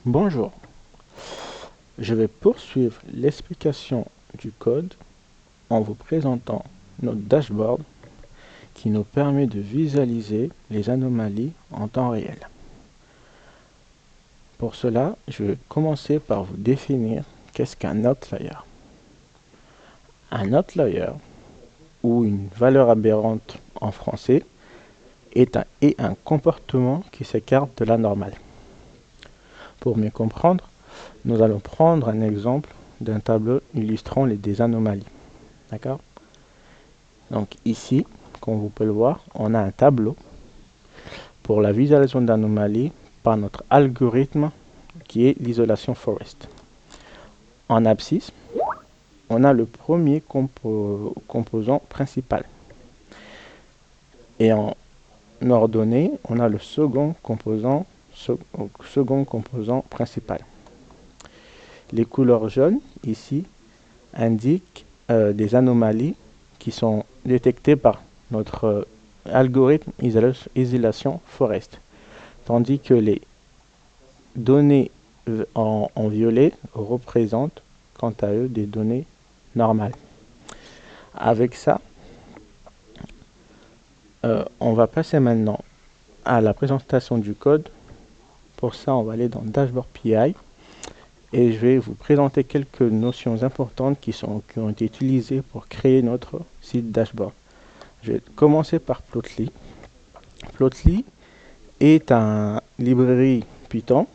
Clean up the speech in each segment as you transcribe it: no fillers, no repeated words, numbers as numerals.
Bonjour, je vais poursuivre l'explication du code en vous présentant notre dashboard qui nous permet de visualiser les anomalies en temps réel. Pour cela, je vais commencer par vous définir qu'est-ce qu'un outlier. Un outlier, ou une valeur aberrante en français, est un comportement qui s'écarte de la normale. Pour mieux comprendre, nous allons prendre un exemple d'un tableau illustrant des anomalies. D'accord? Donc ici, comme vous pouvez le voir, on a un tableau pour la visualisation d'anomalies par notre algorithme qui est l'isolation forest. En abscisse, on a le premier composant principal. Et en ordonnée, on a le second composant principal. Les couleurs jaunes ici indiquent des anomalies qui sont détectées par notre algorithme isolation forest, tandis que les données en violet représentent quant à eux des données normales. Avec ça, on va passer maintenant à la présentation du code. Pour ça, on va aller dans Dashboard PI et je vais vous présenter quelques notions importantes qui ont été utilisées pour créer notre site dashboard. Je vais commencer par Plotly. Plotly est une librairie Python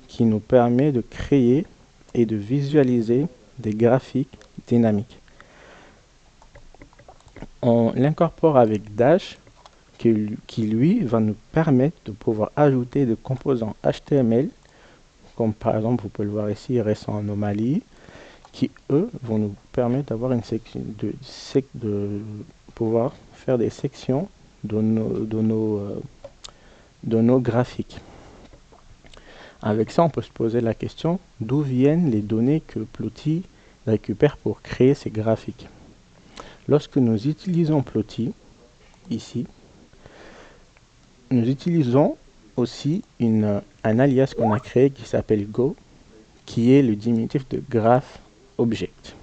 qui nous permet de créer et de visualiser des graphiques dynamiques. On l'incorpore avec Dash qui lui va nous permettre de pouvoir ajouter des composants HTML, comme par exemple vous pouvez le voir ici, récent anomalie, qui eux vont nous permettre d'avoir une section de pouvoir faire des sections de nos graphiques. Avec ça, on peut se poser la question d'où viennent les données que Plotly récupère pour créer ces graphiques. Lorsque nous utilisons Plotly, ici, nous utilisons aussi un alias qu'on a créé qui s'appelle Go, qui est le diminutif de Graph Object,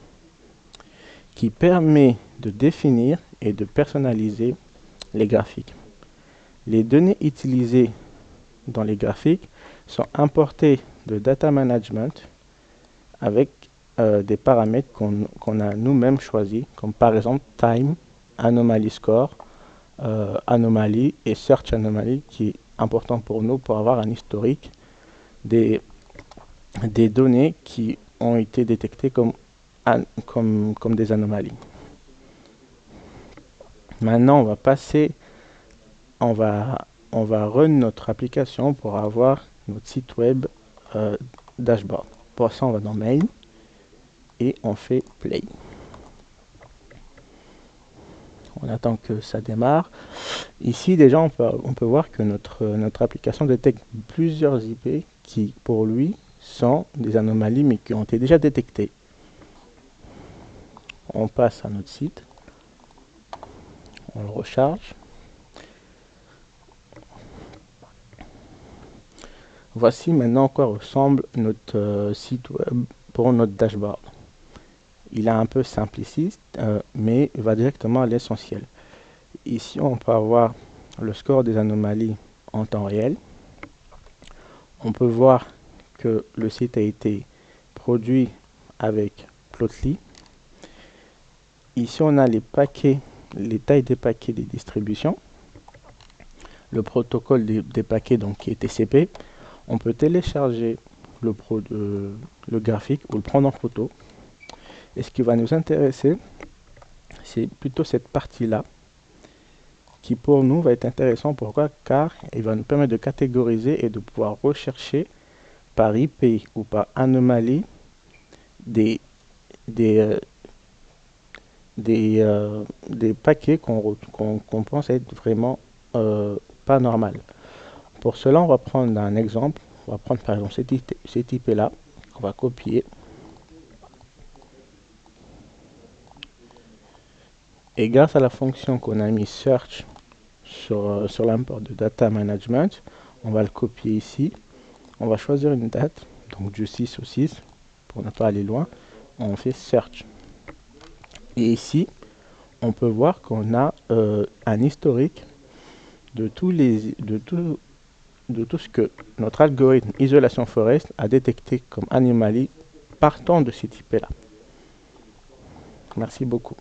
qui permet de définir et de personnaliser les graphiques. Les données utilisées dans les graphiques sont importées de data management avec des paramètres qu'on a nous-mêmes choisis, comme par exemple time, anomaly score, anomaly et search anomaly, qui est important pour nous pour avoir un historique des données qui ont été détectées comme des anomalies. Maintenant, on va run notre application pour avoir notre site web dashboard. Pour ça, on va dans Main et on fait Play. On attend que ça démarre. Ici, déjà, on peut voir que notre application détecte plusieurs IP qui, pour lui, sont des anomalies, mais qui ont été déjà détectées. On passe à notre site. On le recharge. Voici maintenant à quoi ressemble notre site web pour notre dashboard. Il est un peu simpliciste, mais va directement à l'essentiel. Ici, on peut avoir le score des anomalies en temps réel. On peut voir que le site a été produit avec Plotly. Ici, on a les tailles des paquets des distributions, le protocole des paquets donc, qui est TCP. On peut télécharger le graphique ou le prendre en photo. Et ce qui va nous intéresser, c'est plutôt cette partie-là, qui pour nous va être intéressant. Pourquoi? Car il va nous permettre de catégoriser et de pouvoir rechercher par IP ou par anomalie des paquets qu'on pense être vraiment pas normal. Pour cela, on va prendre un exemple. On va prendre par exemple cette IP-là, qu'on va copier. Et grâce à la fonction qu'on a mis search sur l'import de data management, on va le copier ici. On va choisir une date, donc du 6 au 6, pour ne pas aller loin. On fait Search. Et ici, on peut voir qu'on a un historique de tout ce que notre algorithme Isolation Forest a détecté comme anomalie partant de cette IP-là. Merci beaucoup.